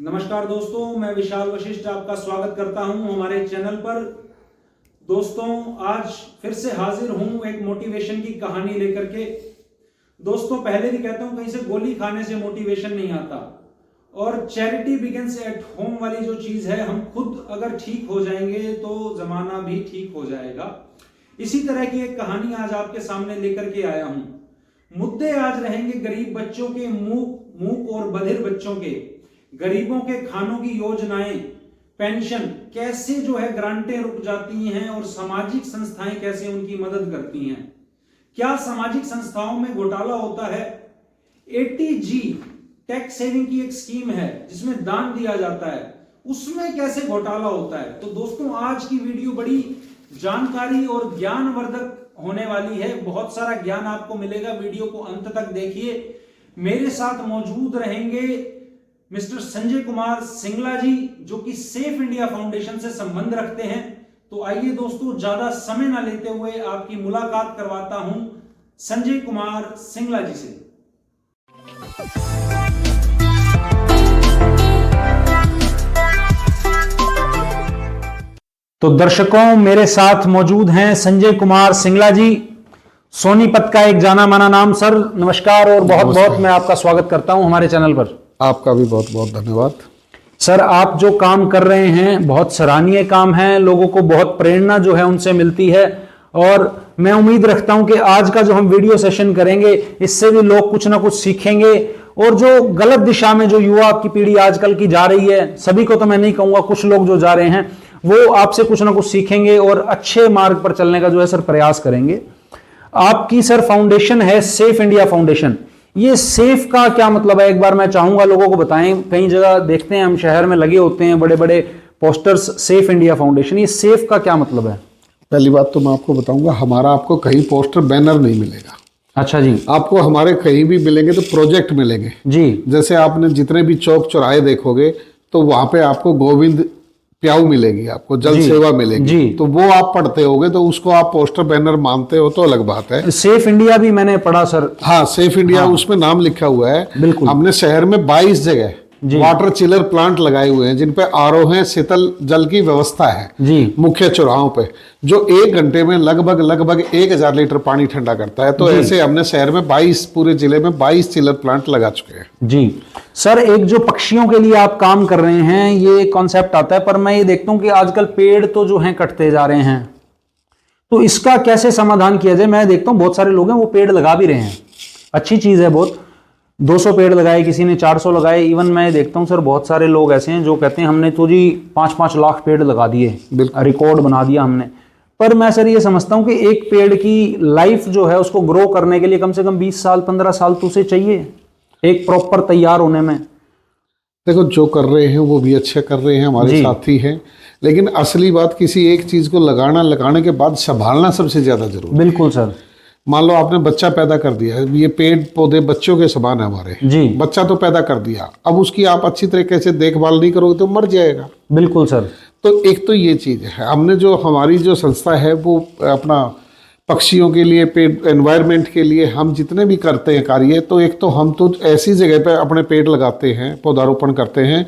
नमस्कार दोस्तों, मैं विशाल वशिष्ठ आपका स्वागत करता हूं हमारे चैनल पर। दोस्तों, आज फिर से हाजिर हूं एक मोटिवेशन की कहानी लेकर के। दोस्तों, पहले भी कहता हूं, कहीं से गोली खाने से मोटिवेशन नहीं आता, और चैरिटी बिगिंस एट होम वाली जो चीज है, हम खुद अगर ठीक हो जाएंगे तो जमाना भी ठीक हो जाएगा। इसी तरह की एक कहानी आज आपके सामने लेकर के आया हूं। मुद्दे आज रहेंगे गरीब बच्चों के, मूक और बधिर बच्चों के, गरीबों के खानों की योजनाएं, पेंशन कैसे जो है ग्रांटें रुक जाती हैं, और सामाजिक संस्थाएं कैसे उनकी मदद करती हैं। क्या सामाजिक संस्थाओं में घोटाला होता है? ATG टैक्स सेविंग की एक स्कीम है जिसमें दान दिया जाता है, उसमें कैसे घोटाला होता है। तो दोस्तों, आज की वीडियो बड़ी जानकारी और ज्ञानवर्धक होने वाली है। बहुत सारा ज्ञान आपको मिलेगा, वीडियो को अंत तक देखिए। मेरे साथ मौजूद रहेंगे मिस्टर संजय कुमार सिंगला जी, जो कि सेफ इंडिया फाउंडेशन से संबंध रखते हैं। तो आइए दोस्तों, ज्यादा समय ना लेते हुए आपकी मुलाकात करवाता हूं संजय कुमार सिंगला जी से। तो दर्शकों, मेरे साथ मौजूद हैं संजय कुमार सिंगला जी, सोनीपत का एक जाना माना नाम। सर नमस्कार, और बहुत बहुत मैं आपका स्वागत करता हूं हमारे चैनल पर। आपका भी बहुत बहुत धन्यवाद। सर, आप जो काम कर रहे हैं बहुत सराहनीय काम है, लोगों को बहुत प्रेरणा जो है उनसे मिलती है, और मैं उम्मीद रखता हूं कि आज का जो हम वीडियो सेशन करेंगे इससे भी लोग कुछ ना कुछ सीखेंगे। और जो गलत दिशा में जो युवा की पीढ़ी आजकल की जा रही है, सभी को तो मैं नहीं कहूंगा, कुछ लोग जो जा रहे हैं वो आपसे कुछ ना कुछ सीखेंगे और अच्छे मार्ग पर चलने का जो है सर प्रयास करेंगे। आपकी सर फाउंडेशन है सेफ इंडिया फाउंडेशन। ये सेफ का क्या मतलब है, एक बार मैं चाहूंगा लोगों को बताएं। कई जगह देखते हैं हम, शहर में लगे होते हैं बड़े बड़े पोस्टर्स, सेफ इंडिया फाउंडेशन। ये सेफ का क्या मतलब है? पहली बात तो मैं आपको बताऊंगा, हमारा आपको कहीं पोस्टर बैनर नहीं मिलेगा। अच्छा जी। आपको हमारे कहीं भी मिलेंगे तो प्रोजेक्ट मिलेंगे जी। जैसे आपने जितने भी चौक चौराहे देखोगे तो वहां पे आपको गोविंद प्याऊ मिलेगी, आपको जल सेवा मिलेगी जी। तो वो आप पढ़ते होगे, तो उसको आप पोस्टर बैनर मानते हो तो अलग बात है। सेफ इंडिया भी मैंने पढ़ा सर। हाँ, सेफ इंडिया, हाँ। उसमें नाम लिखा हुआ है। बिल्कुल। हमने शहर में 22 जगह वाटर चिलर प्लांट लगाए हुए हैं, जिन पे RO है, शीतल जल की व्यवस्था है जी, मुख्य चौराहों पे, जो 1 घंटे में लगभग 1000 लीटर पानी ठंडा करता है। तो ऐसे हमने शहर में 22, पूरे जिले में 22 चिलर प्लांट लगा चुके हैं जी। सर, एक जो पक्षियों के लिए आप काम कर रहे हैं, ये कॉन्सेप्ट आता है, पर मैं ये देखता हूँ कि आजकल पेड़ तो जो हैं कटते जा रहे हैं, तो इसका कैसे समाधान किया जाए? मैं देखता हूँ बहुत सारे लोग हैं वो पेड़ लगा भी रहे हैं, अच्छी चीज है बहुत। 200 पेड़ लगाए, किसी ने 400 लगाए। इवन मैं देखता हूँ सर बहुत सारे लोग ऐसे हैं जो कहते हैं हमने तो जी 5-5 लाख पेड़ लगा दिए, रिकॉर्ड बना दिया हमने। पर मैं सर ये समझता हूँ कि एक पेड़ की लाइफ जो है उसको ग्रो करने के लिए कम से कम 20 साल 15 साल तो उसे चाहिए, एक प्रॉपर तैयार होने में। देखो, जो कर रहे हैं वो भी अच्छे कर रहे हैं, हमारे साथी हैं, लेकिन असली बात किसी एक चीज को लगाने के बाद संभालना सबसे ज्यादा जरूरी। बिल्कुल सर। मान लो आपने बच्चा पैदा कर दिया, ये पेड़ पौधे बच्चों के समान है हमारे जी। बच्चा तो पैदा कर दिया, अब उसकी आप अच्छी तरीके से देखभाल नहीं करोगे तो मर जाएगा। बिल्कुल सर। तो एक तो ये चीज है, हमने जो हमारी जो संस्था है वो अपना पक्षियों के लिए, पेड़, एनवायरनमेंट के लिए हम जितने भी करते हैं कार्य, तो एक तो हम तो ऐसी जगह पे अपने पेड़ लगाते हैं, पौधारोपण करते हैं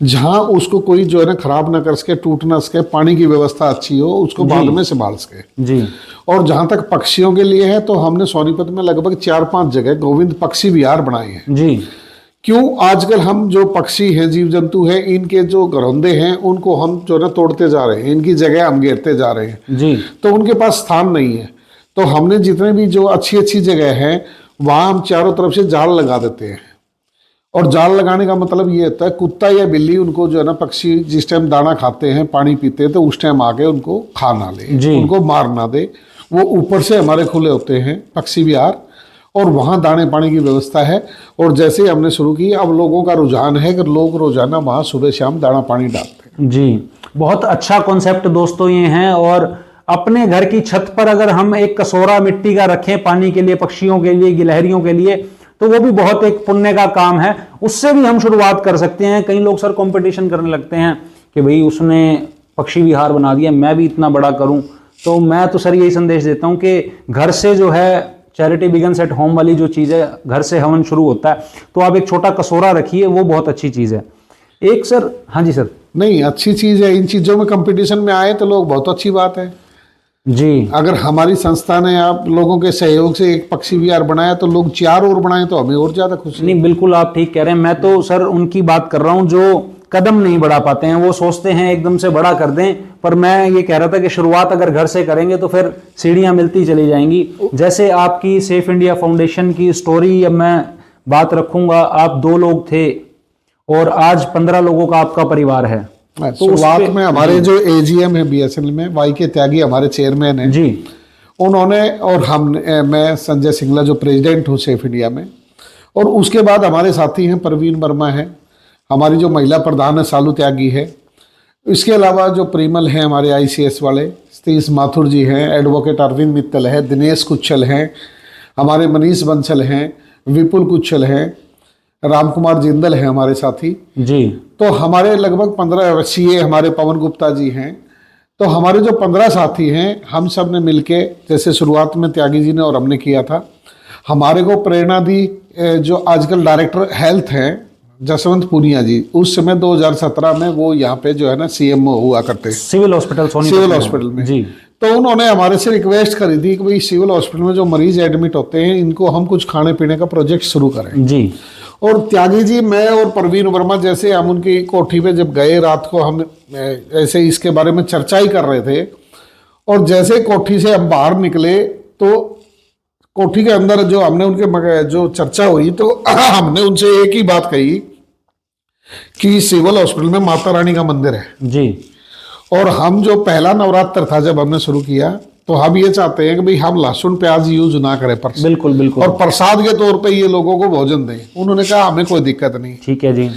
जहां उसको कोई जो है ना खराब ना कर सके, टूट ना सके, पानी की व्यवस्था अच्छी हो, उसको बाद में संभाल सके जी। और जहां तक पक्षियों के लिए है, तो हमने सोनीपत में लगभग 4-5 जगह गोविंद पक्षी विहार बनाए हैं जी। क्यों? आजकल हम जो पक्षी हैं, जीव जंतु हैं, इनके जो घरौंदे हैं उनको हम जो ना तोड़ते जा रहे हैं, इनकी जगह हम घेरते जा रहे हैं जी। तो उनके पास स्थान नहीं है। तो हमने जितने भी जो अच्छी जगह है वहां हम चारों तरफ से जाल लगा देते हैं। और जाल लगाने का मतलब ये होता है, कुत्ता या बिल्ली उनको जो है ना, पक्षी जिस टाइम दाना खाते हैं, पानी पीते हैं, तो उस टाइम आके उनको खा ना ले, उनको मार ना दे। वो ऊपर से हमारे खुले होते हैं पक्षी विहार, और वहाँ दाने पानी की व्यवस्था है। और जैसे ही हमने शुरू की, अब लोगों का रुझान है कि लोग रोजाना वहाँ सुबह शाम दाना पानी डालते हैं जी। बहुत अच्छा कॉन्सेप्ट दोस्तों ये है। और अपने घर की छत पर अगर हम एक कटोरा मिट्टी का रखें पानी के लिए, पक्षियों के लिए, गिलहरियों के लिए, तो वो भी बहुत एक पुण्य का काम है। उससे भी हम शुरुआत कर सकते हैं। कई लोग सर कंपटीशन करने लगते हैं कि भाई उसने पक्षी विहार बना दिया, मैं भी इतना बड़ा करूं। तो मैं तो सर यही संदेश देता हूं कि घर से जो है चैरिटी बिगिंस एट होम वाली जो चीज़ है, घर से हवन शुरू होता है, तो आप एक छोटा कसोरा रखिए, वो बहुत अच्छी चीज़ है। एक सर, हाँ जी सर। नहीं, अच्छी चीज़ है, इन चीज़ों में कंपटीशन में आए तो लोग, बहुत अच्छी बात है जी। अगर हमारी संस्था ने आप लोगों के सहयोग से एक पक्षी विहार बनाया तो लोग 4 और बनाए तो हमें और ज़्यादा खुशी है। नहीं, बिल्कुल आप ठीक कह रहे हैं। मैं तो सर उनकी बात कर रहा हूँ जो कदम नहीं बढ़ा पाते हैं, वो सोचते हैं एकदम से बड़ा कर दें, पर मैं ये कह रहा था कि शुरुआत अगर घर से करेंगे तो फिर सीढ़ियां मिलती चली जाएंगी। जैसे आपकी सेफ इंडिया फाउंडेशन की स्टोरी अब मैं बात रखूंगा, आप 2 लोग थे और आज 15 लोगों का आपका परिवार है। तो शुरुआत में हमारे जो एजीएम है बीएसएनएल में, वाई के त्यागी हमारे चेयरमैन हैं जी, उन्होंने, और हम, मैं संजय सिंगला जो प्रेसिडेंट हूँ सेफ इंडिया में, और उसके बाद हमारे साथी हैं परवीन वर्मा है, हमारी जो महिला प्रधान है सालू त्यागी है, इसके अलावा जो परिमल हैं हमारे आईसीएस वाले, सतीश माथुर जी हैं, एडवोकेट अरविंद मित्तल है, दिनेश कुच्छल हैं, हमारे मनीष बंसल हैं, विपुल कुच्छल हैं, राम कुमार जिंदल है हमारे साथी जी। तो हमारे लगभग 15 सीए हमारे पवन गुप्ता जी हैं। तो हमारे जो 15 साथी हैं, हम सब ने मिलके, जैसे शुरुआत में त्यागी जी ने और हमने किया था, हमारे को प्रेरणा दी जो आजकल डायरेक्टर हेल्थ हैं जसवंत पूनिया जी, उस समय 2017 में वो यहाँ पे जो है ना सीएमओ हुआ करते, सिविल हॉस्पिटल सिविल हॉस्पिटल में जी। तो उन्होंने हमारे से रिक्वेस्ट करी थी कि भाई सिविल हॉस्पिटल में जो मरीज एडमिट होते हैं इनको हम कुछ खाने पीने का प्रोजेक्ट शुरू करें जी। और त्यागी जी, मैं और परवीन वर्मा जैसे हम उनकी कोठी पे जब गए रात को, हम ऐसे इसके बारे में चर्चा ही कर रहे थे और जैसे कोठी से हम बाहर निकले तो कोठी के अंदर जो हमने उनके जो चर्चा हुई तो हमने उनसे एक ही बात कही कि सिविल हॉस्पिटल में माता रानी का मंदिर है जी। और हम जो पहला नवरात्र था जब हमने शुरू किया तो हम ये चाहते हैं कि भाई हम लहसुन प्याज यूज ना करें बिल्कुल बिल्कुल, और प्रसाद के तौर पे ये लोगों को भोजन दें। उन्होंने कहा हमें कोई दिक्कत नहीं। ठीक है जी।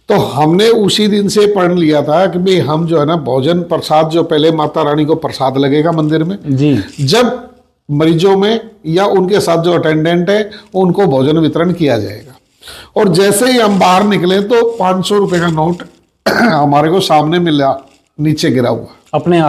तो हमने उसी दिन से पढ़ लिया था कि भाई हम जो है ना भोजन प्रसाद, जो पहले माता रानी को प्रसाद लगेगा मंदिर में जी, जब मरीजों में या उनके साथ जो अटेंडेंट है उनको भोजन वितरण किया जाएगा। और जैसे ही हम बाहर निकले तो 500 रुपए का नोट हमारे को सामने मिला, नीचे गिरा हुआ अपने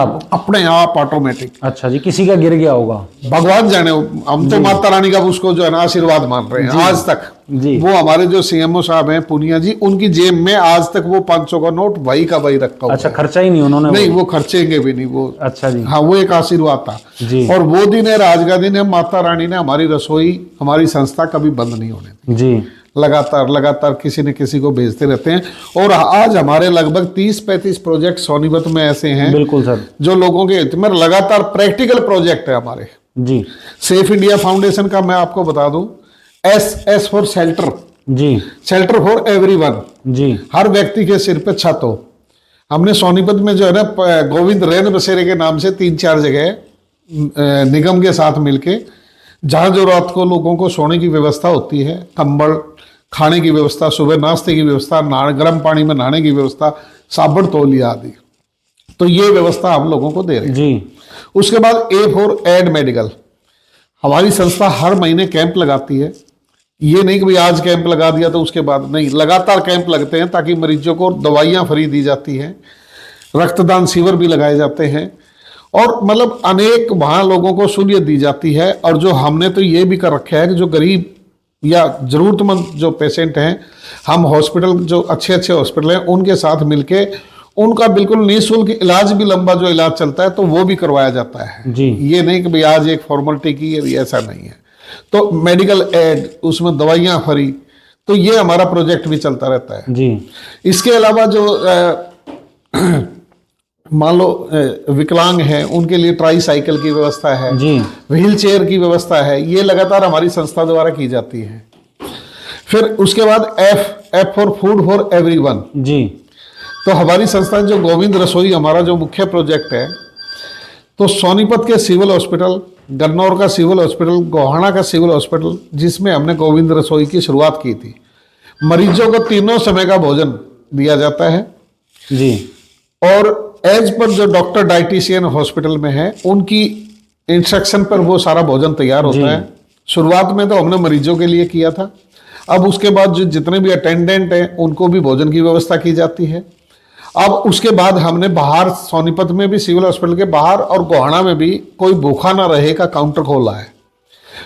आप ऑटोमेटिक। अच्छा जी, किसी का गिर गया होगा, भगवान जाने, हम तो माता रानी का उसको जो है ना आशीर्वाद मान रहे हैं आज तक जी। वो हमारे जो सीएमओ साहब हैं पूनिया जी, उनकी जेब में आज तक वो 500 का नोट वही का वही रखा हुआ। अच्छा, खर्चा ही नहीं उन्होंने? नहीं, वो खर्चेंगे भी नहीं वो। अच्छा जी। हाँ, वो एक आशीर्वाद था जी। और वो दिन है, आज का दिन है, माता रानी ने हमारी रसोई, हमारी संस्था कभी बंद नहीं होने दी जी। लगातार किसी न किसी को भेजते रहते हैं और आज हमारे लगभग 30-35 प्रोजेक्ट सोनीपत में ऐसे हैं। बिल्कुल सर, जो लोगों के हित में लगातार प्रैक्टिकल प्रोजेक्ट है हमारे जी। सेफ इंडिया फाउंडेशन का मैं आपको बता दूं, एस फॉर शेल्टर जी, शेल्टर फॉर एवरीवन जी। हर व्यक्ति के सिर पे छत हो। हमने सोनीपत में जो है ना गोविंद रैन बसेरे के नाम से 3-4 जगह निगम के साथ मिलके, जहाँ जो रात को लोगों को सोने की व्यवस्था होती है, कंबल, खाने की व्यवस्था, सुबह नाश्ते की व्यवस्था, गर्म पानी में नहाने की व्यवस्था, साबुन तौलिया आदि, तो ये व्यवस्था हम लोगों को दे रहे हैं जी। उसके बाद ए फॉर एड मेडिकल, हमारी संस्था हर महीने कैंप लगाती है। ये नहीं कि भाई आज कैंप लगा दिया तो उसके बाद नहीं, लगातार कैंप लगते हैं ताकि मरीजों को दवाइयाँ फ्री दी जाती हैं, रक्तदान शिविर भी लगाए जाते हैं और मतलब अनेक वहाँ लोगों को सहूलियत दी जाती है। और जो हमने तो ये भी कर रखा है कि जो गरीब या ज़रूरतमंद जो पेशेंट हैं, हम हॉस्पिटल, जो अच्छे हॉस्पिटल हैं उनके साथ मिलके उनका बिल्कुल निःशुल्क इलाज भी, लंबा जो इलाज चलता है तो वो भी करवाया जाता है जी। ये नहीं कि भाई आज एक फॉर्मेलिटी की है, ऐसा नहीं है। तो मेडिकल एड, उसमें दवाइयाँ फ्री, तो ये हमारा प्रोजेक्ट भी चलता रहता है जी। इसके अलावा जो मान लो विकलांग हैं उनके लिए ट्राई साइकिल की व्यवस्था है जी, व्हील चेयर की व्यवस्था है, ये लगातार हमारी संस्था द्वारा की जाती है। फिर उसके बाद F for food for everyone जी। तो हमारी संस्था जो गोविंद रसोई हमारा जो मुख्य प्रोजेक्ट है, तो सोनीपत के सिविल हॉस्पिटल, गन्नौर का सिविल हॉस्पिटल, गोहाना का सिविल हॉस्पिटल, जिसमें हमने गोविंद रसोई की शुरुआत की थी, मरीजों को 3 समय का भोजन दिया जाता है जी। और एज पर जो डॉक्टर डाइटिशियन हॉस्पिटल में है उनकी इंस्ट्रक्शन पर वो सारा भोजन तैयार होता है। शुरुआत में तो हमने मरीजों के लिए किया था, अब उसके बाद जो जितने भी अटेंडेंट हैं उनको भी भोजन की व्यवस्था की जाती है। अब उसके बाद हमने बाहर सोनीपत में भी सिविल हॉस्पिटल के बाहर और गोहाना में भी कोई भूखा ना रहे का काउंटर खोला है।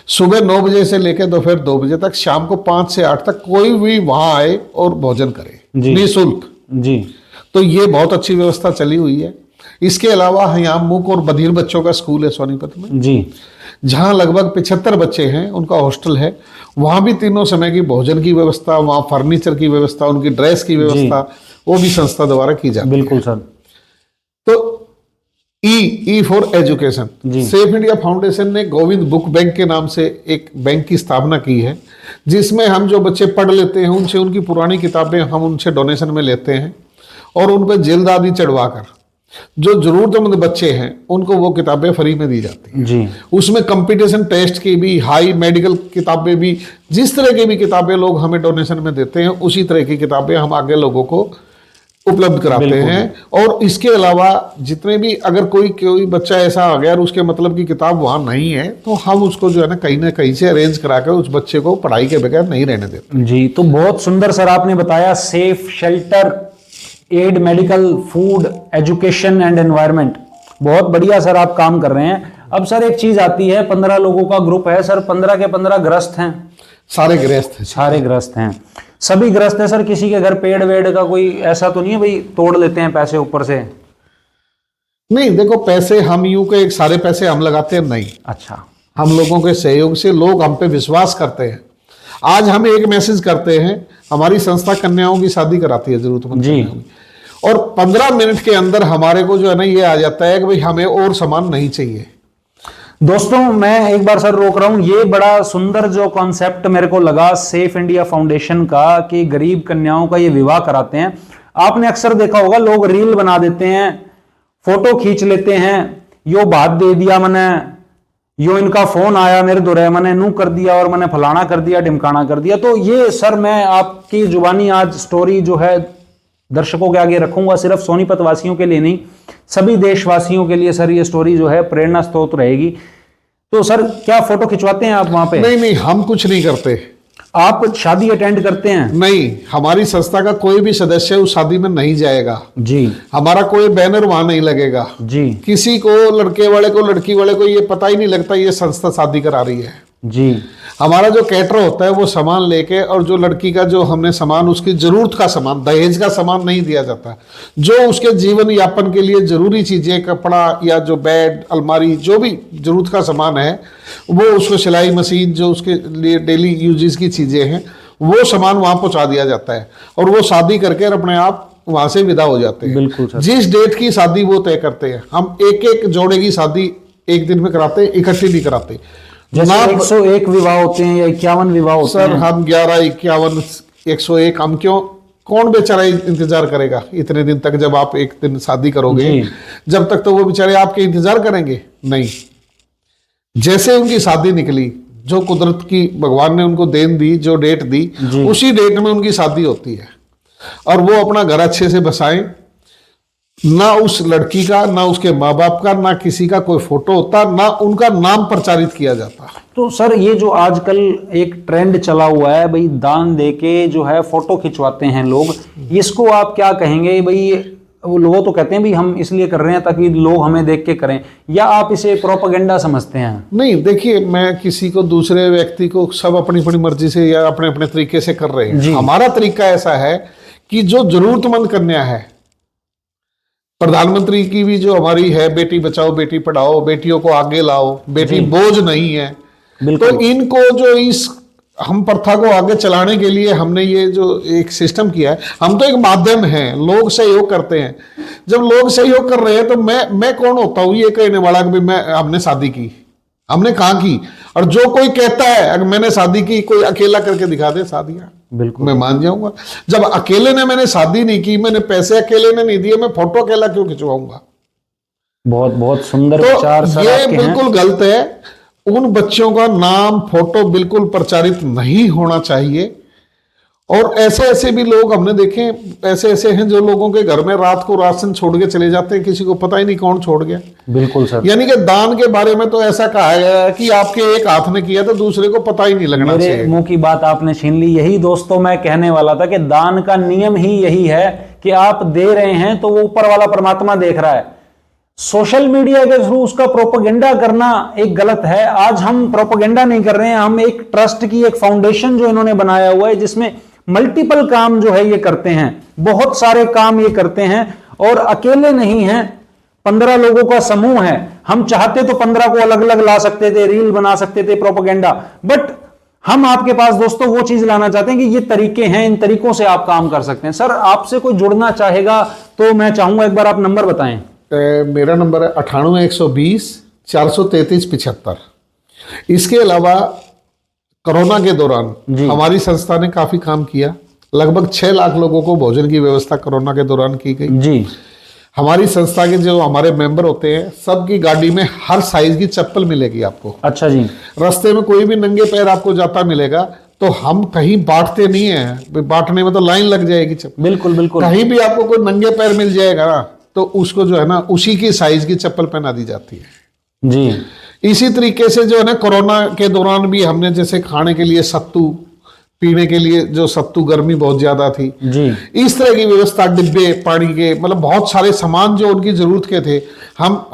सुबह 9 बजे से लेकर दोपहर 2 बजे तक, शाम को 5 से 8 तक कोई भी वहां आए और भोजन करे निःशुल्क। जी, तो ये बहुत अच्छी व्यवस्था चली हुई है। इसके अलावा यहाँ मूक और बधिर बच्चों का स्कूल है सोनीपत में जी, जहाँ लगभग 75 बच्चे हैं, उनका हॉस्टल है। वहाँ भी तीनों समय की भोजन की व्यवस्था, वहाँ फर्नीचर की व्यवस्था, उनकी ड्रेस की व्यवस्था वो भी संस्था द्वारा की जाती है। बिल्कुल सर। तो E for education, safe India foundation ने गोविंद बुक बैंक के नाम से एक बैंक की स्थापना की है, जिसमें हम जो बच्चे पढ़ लेते हैं उनसे उनकी पुरानी किताबें हम उनसे डोनेशन में लेते हैं और उन पर जिल्द आदि चढ़वाकर जो जरूरतमंद बच्चे हैं उनको वो किताबें फ्री में दी जाती हैं जी। उसमें कंपटीशन टेस्ट की भी, हाई मेडिकल किताबें भी, जिस तरह की भी किताबें लोग हमें डोनेशन में देते हैं उसी तरह की किताबें हम आगे लोगों को उपलब्ध कराते हैं। और इसके अलावा जितने भी, अगर कोई बच्चा ऐसा आ गया और उसके मतलब की किताब वहाँ नहीं है तो हम उसको जो है ना कहीं से अरेंज कराकर उस बच्चे को पढ़ाई के बगैर नहीं रहने देते जी। तो बहुत सुंदर सर आपने बताया, safe, shelter, aid, medical, food, education and environment, बहुत बढ़िया सर आप काम कर रहे हैं। अब सर एक चीज आती है, 15 लोगों का ग्रुप है सर, 15 के 15 ग्रस्त हैं, सारे ग्रस्त हैं, सभी ग्रस्त हैं सर। किसी के घर पेड़ वेड़ का कोई ऐसा तो नहीं है भाई तोड़ लेते हैं पैसे ऊपर से? नहीं, देखो पैसे हम यूं के सारे पैसे हम लगाते हैं नहीं। अच्छा, हम लोगों के सहयोग से लोग हम पे विश्वास करते हैं। आज हम एक मैसेज करते हैं, हमारी संस्था कन्याओं की शादी कराती है जरूरतमंद जी, और 15 मिनट के अंदर हमारे को जो है ना ये आ जाता है कि भाई हमें और सामान नहीं चाहिए। दोस्तों मैं एक बार सर रोक रहा हूं, ये बड़ा सुंदर जो कॉन्सेप्ट मेरे को लगा सेफ इंडिया फाउंडेशन का कि गरीब कन्याओं का ये विवाह कराते हैं। आपने अक्सर देखा होगा लोग रील बना देते हैं, फोटो खींच लेते हैं, यो बात दे दिया मैंने, यो इनका फोन आया मेरे दुरे, मैंने नू कर दिया और मैंने फलाना कर दिया, ढिमकाना कर दिया। तो ये सर मैं आपकी जुबानी आज स्टोरी जो है दर्शकों के आगे रखूंगा, सिर्फ सोनीपत वासियों के लिए नहीं, सभी देशवासियों के लिए सर ये स्टोरी जो है प्रेरणा स्रोत रहेगी। तो सर क्या फोटो खिंचवाते हैं आप वहां पे? नहीं, हम कुछ नहीं करते। आप शादी अटेंड करते हैं? नहीं, हमारी संस्था का कोई भी सदस्य उस शादी में नहीं जाएगा जी। हमारा कोई बैनर वहां नहीं लगेगा जी। किसी को, लड़के वाले को, लड़की वाले को ये पता ही नहीं लगता ये संस्था शादी करा रही है जी। हमारा जो कैटर होता है वो सामान लेके, और जो लड़की का जो हमने सामान, उसकी जरूरत का सामान, दहेज का सामान नहीं दिया जाता, जो उसके जीवन यापन के लिए जरूरी चीजें, कपड़ा या जो बेड, अलमारी, जो भी जरूरत का सामान है वो, उसको सिलाई मशीन, जो उसके लिए डेली यूजेस की चीजें हैं वो सामान वहां पहुंचा दिया जाता है, और वो शादी करके अपने आप वहां से विदा हो जाते हैं। बिल्कुल सर। जिस डेट की शादी वो तय करते हैं। हम एक एक जोड़े की शादी एक दिन में कराते हैं, इकट्ठी नहीं कराते। जैसे 101 विवाह होते हैं या 51 विवाह होते हैं सर, हम 11, 51, 101, हम क्यों, कौन बेचारा इंतजार करेगा इतने दिन तक? जब आप एक दिन शादी करोगे, जब तक तो वो बेचारे आपके इंतजार करेंगे नहीं। जैसे उनकी शादी निकली, जो कुदरत की भगवान ने उनको देन दी, जो डेट दी, उसी डेट में उनकी शादी होती है, और वो अपना घर अच्छे से बसाएं। ना उस लड़की का, ना उसके माँ बाप का, ना किसी का कोई फोटो होता, ना उनका नाम प्रचारित किया जाता। तो सर ये जो आजकल एक ट्रेंड चला हुआ है भाई, दान देके जो है फोटो खिंचवाते हैं लोग, इसको आप क्या कहेंगे भाई? वो लोग तो कहते हैं भाई हम इसलिए कर रहे हैं ताकि लोग हमें देख के करें, या आप इसे प्रोपेगेंडा समझते हैं? नहीं, देखिए मैं किसी को, दूसरे व्यक्ति को, सब अपनी अपनी मर्जी से या अपने अपने तरीके से कर रहे हैं। हमारा तरीका ऐसा है कि जो जरूरतमंद कन्या है, प्रधानमंत्री की भी जो हमारी है, बेटी बचाओ बेटी पढ़ाओ, बेटियों को आगे लाओ, बेटी बोझ नहीं है, तो इनको जो इस हम प्रथा को आगे चलाने के लिए हमने ये जो एक सिस्टम किया है, हम तो एक माध्यम हैं, लोग सहयोग करते हैं। जब लोग सहयोग कर रहे हैं तो मैं कौन होता हूँ ये कहने वाला कि मैं, हमने शादी की, हमने कहाँ की? और जो कोई कहता है अगर मैंने शादी की, कोई अकेला करके दिखा दे शादियां, बिल्कुल मैं मान जाऊंगा। जब अकेले ने मैंने शादी नहीं की, मैंने पैसे अकेले ने नहीं दिए, मैं फोटो अकेला क्यों खिंचवाऊंगा? बहुत बहुत सुंदर विचार सर आपके हैं। ये बिल्कुल गलत है। उन बच्चों का नाम, फोटो बिल्कुल प्रचारित नहीं होना चाहिए। और ऐसे ऐसे भी लोग हमने देखे, ऐसे ऐसे हैं जो लोगों के घर में रात को राशन छोड़ के चले जाते हैं, किसी को पता ही नहीं कौन छोड़ गया। बिल्कुल सर। यानी कि दान के बारे में तो ऐसा कहा गया है कि आपके एक हाथ ने किया तो दूसरे को पता ही नहीं लगना चाहिए। मेरे मुंह की बात आपने छीन ली। यही दोस्तों मैं कहने वाला था कि दान का नियम ही यही है कि आप दे रहे हैं तो वो ऊपर वाला परमात्मा देख रहा है। सोशल मीडिया के थ्रू उसका प्रोपेगेंडा करना एक गलत है। आज हम प्रोपेगेंडा नहीं कर रहे हैं, हम एक ट्रस्ट की एक फाउंडेशन जो इन्होंने बनाया हुआ है जिसमें मल्टीपल काम जो है ये करते हैं, बहुत सारे काम ये करते हैं और अकेले नहीं हैं। 15 लोगों का समूह है, हम चाहते तो 15 को अलग अलग ला सकते थे, रील बना सकते थे, प्रोपेगेंडा, बट हम आपके पास दोस्तों वो चीज लाना चाहते हैं कि ये तरीके हैं, इन तरीकों से आप काम कर सकते हैं। सर आपसे कोई जुड़ना चाहेगा तो मैं चाहूंगा एक बार आप नंबर बताएं। मेरा नंबर है 98 120 433 75। इसके अलावा कोरोना के दौरान हमारी संस्था ने काफी काम किया। लगभग 6 लाख लोगों को भोजन की व्यवस्था कोरोना के दौरान की गई जी। हमारी संस्था के जो हमारे मेंबर होते हैं, सबकी गाड़ी में हर साइज की चप्पल मिलेगी आपको। अच्छा जी। रास्ते में कोई भी नंगे पैर आपको जाता मिलेगा तो हम कहीं बांटते नहीं है, बांटने में तो लाइन लग जाएगी चप्पल। बिल्कुल बिल्कुल। कहीं भी आपको कोई नंगे पैर मिल जाएगा ना तो उसको जो है ना उसी की साइज की चप्पल पहना दी जाती है जी। इसी तरीके से जो है ना कोरोना के दौरान भी हमने जैसे खाने के लिए सत्तू, पीने के लिए जो सत्तू, गर्मी बहुत ज्यादा थी जी, इस तरह की व्यवस्था, डिब्बे पानी के, मतलब बहुत सारे सामान जो उनकी जरूरत के थे,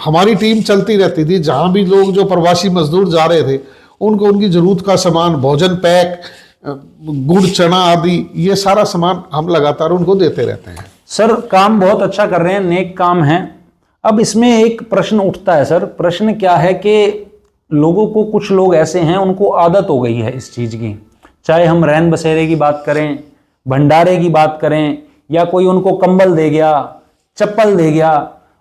हमारी टीम चलती रहती थी। जहां भी लोग जो प्रवासी मजदूर जा रहे थे उनको उनकी जरूरत का सामान, भोजन पैक, गुड़ चना आदि, ये सारा सामान हम लगातार उनको देते रहते हैं। सर काम बहुत अच्छा कर रहे हैं, नेक काम है। अब इसमें एक प्रश्न उठता है सर, प्रश्न क्या है कि लोगों को, कुछ लोग ऐसे हैं उनको आदत हो गई है इस चीज की, चाहे हम रैन बसेरे की बात करें, भंडारे की बात करें, या कोई उनको कंबल दे गया, चप्पल दे गया,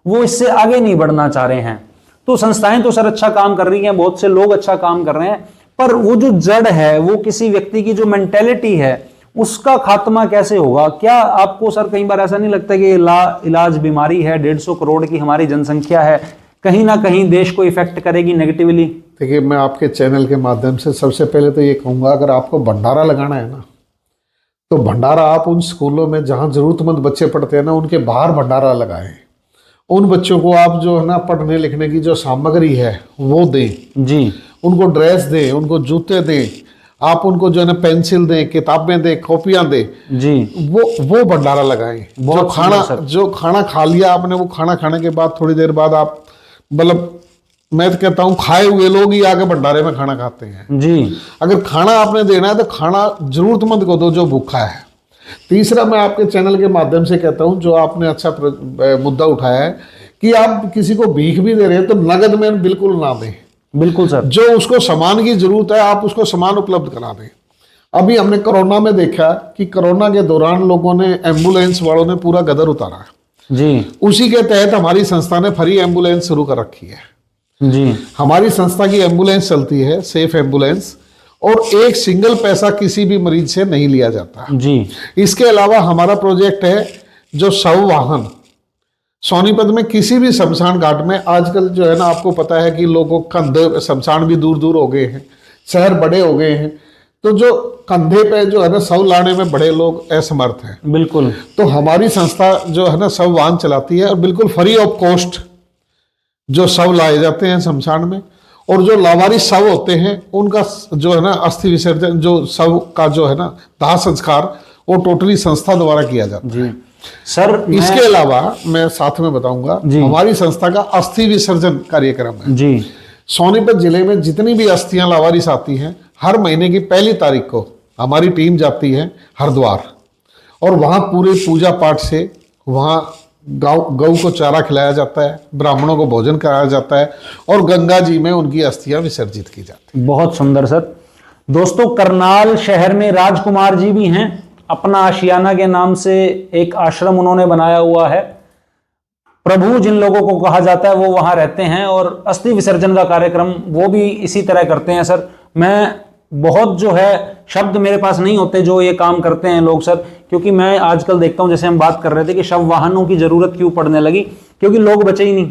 वो इससे आगे नहीं बढ़ना चाह रहे हैं। तो संस्थाएं तो सर अच्छा काम कर रही हैं, बहुत से लोग अच्छा काम कर रहे हैं, पर वो जो जड़ है, वो किसी व्यक्ति की जो मेंटेलिटी है, उसका खात्मा कैसे होगा? क्या आपको सर कई बार ऐसा नहीं लगता कि इलाज बीमारी है, 150 करोड़ की हमारी जनसंख्या है, कहीं ना कहीं देश को इफेक्ट करेगी नेगेटिवली? देखिए, मैं आपके चैनल के माध्यम से सबसे पहले तो ये कहूँगा, अगर आपको भंडारा लगाना है ना, तो भंडारा आप उन स्कूलों में जहाँ जरूरतमंद बच्चे पढ़ते हैं ना, उनके बाहर भंडारा लगाएं। उन बच्चों को आप जो है ना पढ़ने लिखने की जो सामग्री है वो दें जी, उनको ड्रेस दें, उनको जूते दें, आप उनको जो है ना पेंसिल दें, किताबें दें, कॉपियां दें जी, वो भंडारा लगाएं। जो खाना खा लिया आपने, वो खाना खाने के बाद थोड़ी देर बाद आप, मतलब मैं तो कहता हूँ खाए हुए लोग ही आके भंडारे में खाना खाते हैं जी। अगर खाना आपने देना है तो खाना जरूरतमंद को दो जो भूखा है। तीसरा, मैं आपके चैनल के माध्यम से कहता हूँ, जो आपने अच्छा मुद्दा उठाया है कि आप किसी को भीख भी दे रहे हैं तो नगद में बिल्कुल ना दें। बिल्कुल सर, जो उसको सामान की जरूरत है आप उसको सामान उपलब्ध करा दें। अभी हमने कोरोना में देखा कि कोरोना के दौरान लोगों ने, एम्बुलेंस वालों ने पूरा गदर उतारा जी, उसी के तहत हमारी संस्था ने फ्री एम्बुलेंस शुरू कर रखी है जी। हमारी संस्था की एम्बुलेंस चलती है, सेफ एम्बुलेंस, और एक सिंगल पैसा किसी भी मरीज से नहीं लिया जाता जी। इसके अलावा हमारा प्रोजेक्ट है जो शव वाहन, सोनीपत में किसी भी शमशान घाट में, आजकल जो है ना आपको पता है कि लोगों कंधे, शमशान भी दूर दूर हो गए हैं, शहर बड़े हो गए हैं, तो जो कंधे पे जो है ना शव लाने में बड़े लोग असमर्थ हैं। बिल्कुल, तो हमारी संस्था जो है ना शव वाहन चलाती है और बिल्कुल फ्री ऑफ कॉस्ट जो शव लाए जाते हैं शमशान में, और जो लावारिस शव होते हैं उनका जो है ना अस्थि विसर्जन, जो शव का जो है ना दाह संस्कार, वो टोटली संस्था द्वारा किया जाता है सर। इसके अलावा मैं साथ में बताऊंगा, हमारी संस्था का अस्थि विसर्जन कार्यक्रम है जी। सोनीपत जिले में जितनी भी अस्थियां लावारिस आती हैं, हर महीने की 1 तारीख को हमारी टीम जाती है हरिद्वार, और वहां पूरे पूजा पाठ से वहां गौ को चारा खिलाया जाता है, ब्राह्मणों को भोजन कराया जाता है, और गंगा जी में उनकी अस्थियां विसर्जित की जाती है। बहुत सुंदर सर। दोस्तों, करनाल शहर में राजकुमार जी भी हैं, अपना आशियाना के नाम से एक आश्रम उन्होंने बनाया हुआ है। प्रभु जिन लोगों को कहा जाता है वो वहां रहते हैं, और अस्थि विसर्जन का कार्यक्रम वो भी इसी तरह करते हैं सर। मैं बहुत जो है शब्द मेरे पास नहीं होते जो ये काम करते हैं लोग सर, क्योंकि मैं आजकल देखता हूं, जैसे हम बात कर रहे थे कि शव वाहनों की जरूरत क्यों पड़ने लगी, क्योंकि लोग बचे ही नहीं,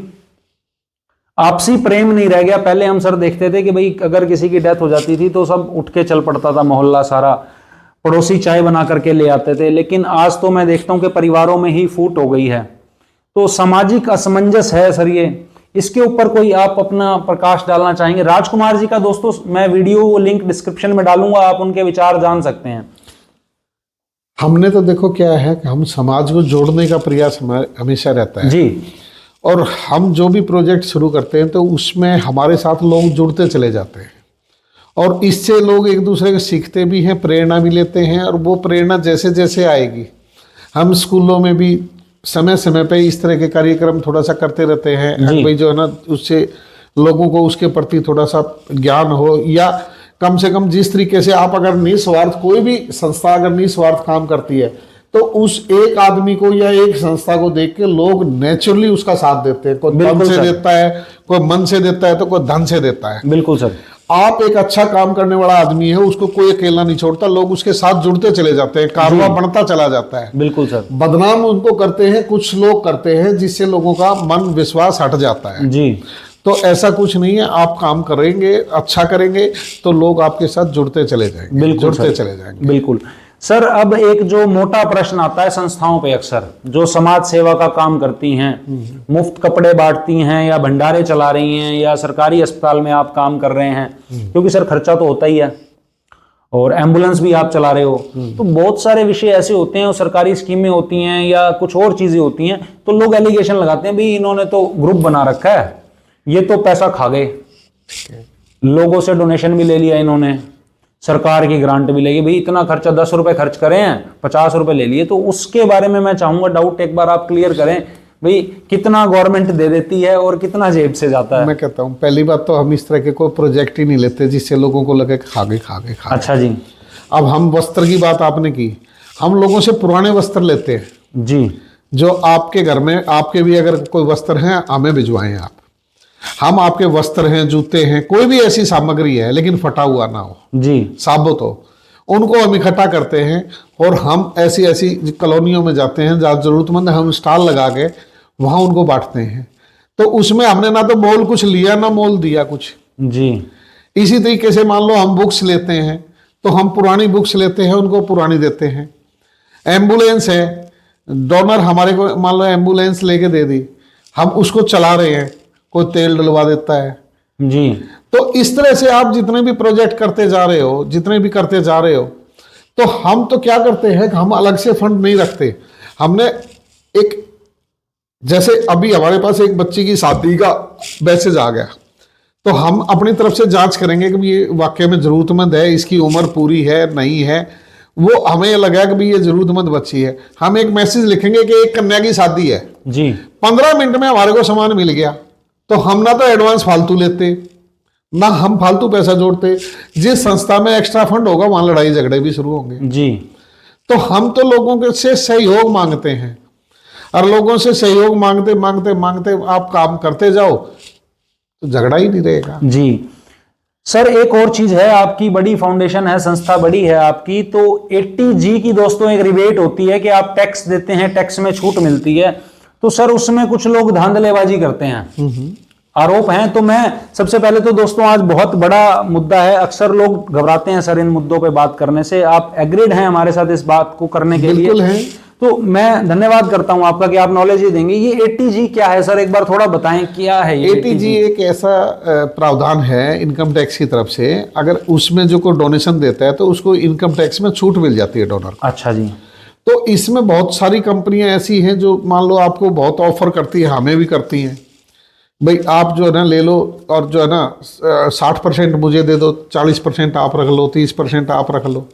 आपसी प्रेम नहीं रह गया। पहले हम सर देखते थे कि भाई अगर किसी की डेथ हो जाती थी तो सब उठ के चल पड़ता था, मोहल्ला सारा, पड़ोसी चाय बना करके ले आते थे, लेकिन आज तो मैं देखता हूं कि परिवारों में ही फूट हो गई है। तो सामाजिक असमंजस है सर ये, इसके ऊपर कोई आप अपना प्रकाश डालना चाहेंगे? राजकुमार जी का दोस्तों मैं वीडियो लिंक डिस्क्रिप्शन में डालूंगा, आप उनके विचार जान सकते हैं। हमने तो देखो क्या है कि हम समाज को जोड़ने का प्रयास हमेशा रहता है जी, और हम जो भी प्रोजेक्ट शुरू करते हैं तो उसमें हमारे साथ लोग जुड़ते चले जाते हैं, और इससे लोग एक दूसरे को सीखते भी हैं, प्रेरणा भी लेते हैं। और वो प्रेरणा जैसे जैसे आएगी, हम स्कूलों में भी समय समय पे इस तरह के कार्यक्रम थोड़ा सा करते रहते हैं जी। भाई, जो है ना, उससे लोगों को उसके प्रति थोड़ा सा ज्ञान हो, या कम से कम जिस तरीके से आप अगर निस्वार्थ, कोई भी संस्था अगर निस्वार्थ काम करती है तो उस एक आदमी को या एक संस्था को देख के लोग नेचुरली उसका साथ देते हैं। कोई तन बिल्कुल से सर। देता है, कोई मन से देता है, तो कोई धन से देता है। बिल्कुल सर। आप एक अच्छा काम करने वाला आदमी है, उसको कोई अकेला नहीं छोड़ता, लोग उसके साथ जुड़ते चले जाते हैं, कारवां बढ़ता चला जाता है। बिल्कुल सर। बदनाम उनको करते हैं कुछ लोग करते हैं, जिससे लोगों का मन विश्वास हट जाता है। जी। तो ऐसा कुछ नहीं है, आप काम करेंगे, अच्छा करेंगे, तो लोग आपके साथ जुड़ते चले जाएंगे, बिल्कुल जुड़ते सर। चले जाएंगे। बिल्कुल सर। अब एक जो मोटा प्रश्न आता है संस्थाओं पे अक्सर, जो समाज सेवा का काम करती हैं, मुफ्त कपड़े बांटती हैं या भंडारे चला रही हैं या सरकारी अस्पताल में आप काम कर रहे हैं, क्योंकि सर खर्चा तो होता ही है, और एम्बुलेंस भी आप चला रहे हो, तो बहुत सारे विषय ऐसे होते हैं और सरकारी स्कीमें होती हैं या कुछ और चीजें होती हैं, तो लोग एलिगेशन लगाते हैं भाई इन्होंने तो ग्रुप बना रखा है, ये तो पैसा खा गए, लोगों से डोनेशन भी ले लिया इन्होंने, सरकार की ग्रांट भी लेगी, भाई इतना खर्चा 10 रुपए खर्च करें हैं, 50 रुपए ले लिए। तो उसके बारे में मैं चाहूंगा डाउट एक बार आप क्लियर करें, भाई कितना गवर्नमेंट दे देती है और कितना जेब से जाता है। मैं कहता हूँ पहली बात तो हम इस तरह के कोई प्रोजेक्ट ही नहीं लेते जिससे लोगों को लगे खागे खागे खागे। अच्छा जी। अब हम वस्त्र की बात आपने की, हम लोगों से पुराने वस्त्र लेते हैं जी। जो आपके घर में, आपके भी अगर कोई वस्त्र हैं हमें भिजवाएं आप, हम आपके वस्त्र हैं, जूते हैं, कोई भी ऐसी सामग्री है लेकिन फटा हुआ ना हो, जी। साबुत हो, उनको हम इकट्ठा करते हैं और हम ऐसी ऐसी कॉलोनियों में जाते हैं जहाँ जरूरतमंद, हम स्टॉल लगा के वहाँ उनको बांटते हैं। तो उसमें हमने ना तो मोल कुछ लिया ना मोल दिया कुछ। जी। इसी तरीके से मान लो हम बुक्स लेते हैं तो हम पुरानी बुक्स लेते हैं, उनको पुरानी देते हैं। एम्बुलेंस है, डोनर हमारे को मान लो एम्बुलेंस लेके दे दी, हम उसको चला रहे हैं, कोई तेल डलवा देता है। जी। तो इस तरह से आप जितने भी प्रोजेक्ट करते जा रहे हो, जितने भी करते जा रहे हो, तो हम तो क्या करते हैं कि हम अलग से फंड नहीं रखते। हमने एक, जैसे अभी हमारे पास एक बच्ची की शादी का मैसेज आ गया, तो हम अपनी तरफ से जांच करेंगे कि ये वाकई में जरूरतमंद है, इसकी उम्र पूरी है नहीं है। वो हमें ये लगा कि भाई ये जरूरतमंद बच्ची है, हम एक मैसेज लिखेंगे कि एक कन्या की शादी है, जी। 15 मिनट में हमारे को सामान मिल गया, तो हम ना तो एडवांस फालतू लेते ना हम फालतू पैसा जोड़ते। जिस संस्था में एक्स्ट्रा फंड होगा वहां लड़ाई झगड़े भी शुरू होंगे। जी। तो हम तो लोगों के से सहयोग मांगते हैं, और लोगों से सहयोग मांगते मांगते मांगते आप काम करते जाओ तो झगड़ा ही नहीं रहेगा। जी सर, एक और चीज है, आपकी बड़ी फाउंडेशन है, संस्था बड़ी है आपकी, तो 80G की दोस्तों एक रिबेट होती है कि आप टैक्स देते हैं, टैक्स में छूट मिलती है, तो सर उसमें कुछ लोग धांधलेबाजी करते हैं, आरोप हैं। तो मैं सबसे पहले तो दोस्तों, आज बहुत बड़ा मुद्दा है, अक्सर लोग घबराते हैं सर इन मुद्दों पे बात करने से, आप एग्रीड हैं हमारे साथ इस बात को करने के लिए? बिल्कुल है। तो मैं धन्यवाद करता हूं आपका कि आप नॉलेज ही देंगे। ये 80G क्या है सर, एक बार थोड़ा बताएं क्या है ये 80G? एक ऐसा प्रावधान है इनकम टैक्स की तरफ से, अगर उसमें जो कोई डोनेशन देता है तो उसको इनकम टैक्स में छूट मिल जाती है डोनर को। अच्छा जी। तो इसमें बहुत सारी कंपनियां ऐसी हैं जो मान लो आपको बहुत ऑफर करती है, हमें भी करती हैं, भाई आप जो है ना ले लो, और जो है ना 60% मुझे दे दो, 40% आप रख लो, 30% आप रख लो।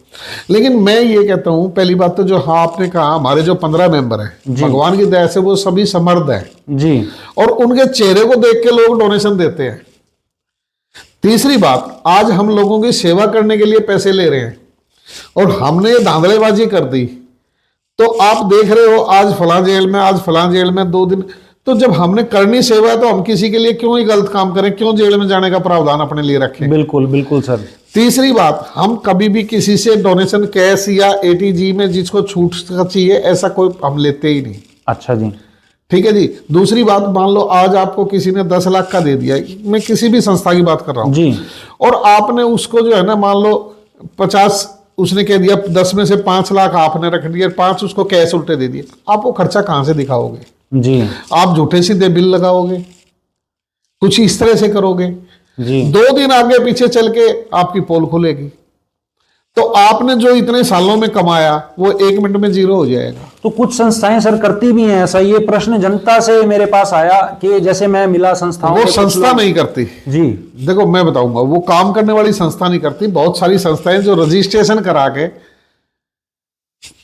लेकिन मैं ये कहता हूँ, पहली बात तो जो हाँ आपने कहा, हमारे जो 15 मेंबर हैं भगवान की दया से वो सभी समर्थ हैं जी, और उनके चेहरे को देख के लोग डोनेशन देते हैं। तीसरी बात, आज हम लोगों की सेवा करने के लिए पैसे ले रहे हैं और हमने ये धांधलेबाजी कर दी, तो आप देख रहे हो आज फलां जेल में, आज फलां जेल में 2 दिन। तो जब हमने करनी सेवा है तो हम किसी के लिए क्यों ही गलत काम करें, क्यों जेल में जाने का प्रावधान अपने लिए रखें? बिल्कुल बिल्कुल सर। तीसरी बात, हम कभी भी किसी से डोनेशन कैश या 80G में जिसको छूट चाहिए ऐसा कोई हम लेते ही नहीं। अच्छा जी, ठीक है जी। दूसरी बात, मान लो आज आपको किसी ने 10 लाख का दे दिया, मैं किसी भी संस्था की बात कर रहा हूँ जी, और आपने उसको जो है ना मान लो 50 उसने कह दिया, 10 में से 5 लाख आपने रख दिया, 5 उसको कैश उल्टे दे दिए, आप वो खर्चा कहाँ से दिखाओगे? जी आप झूठे सीधे बिल लगाओगे, कुछ इस तरह से करोगे, जी, 2 दिन आगे पीछे चल के आपकी पोल खुलेगी। तो आपने जो इतने सालों में कमाया वो 1 मिनट में जीरो हो जाएगा। तो कुछ संस्थाएं सर करती भी हैं ऐसा। ये प्रश्न जनता से मेरे पास आया कि जैसे मैं मिला संस्थाओं वो के कुछ संस्था लोग- नहीं करती। जी देखो मैं बताऊंगा, वो काम करने वाली संस्था नहीं करती। बहुत सारी संस्थाएं जो रजिस्ट्रेशन करा के,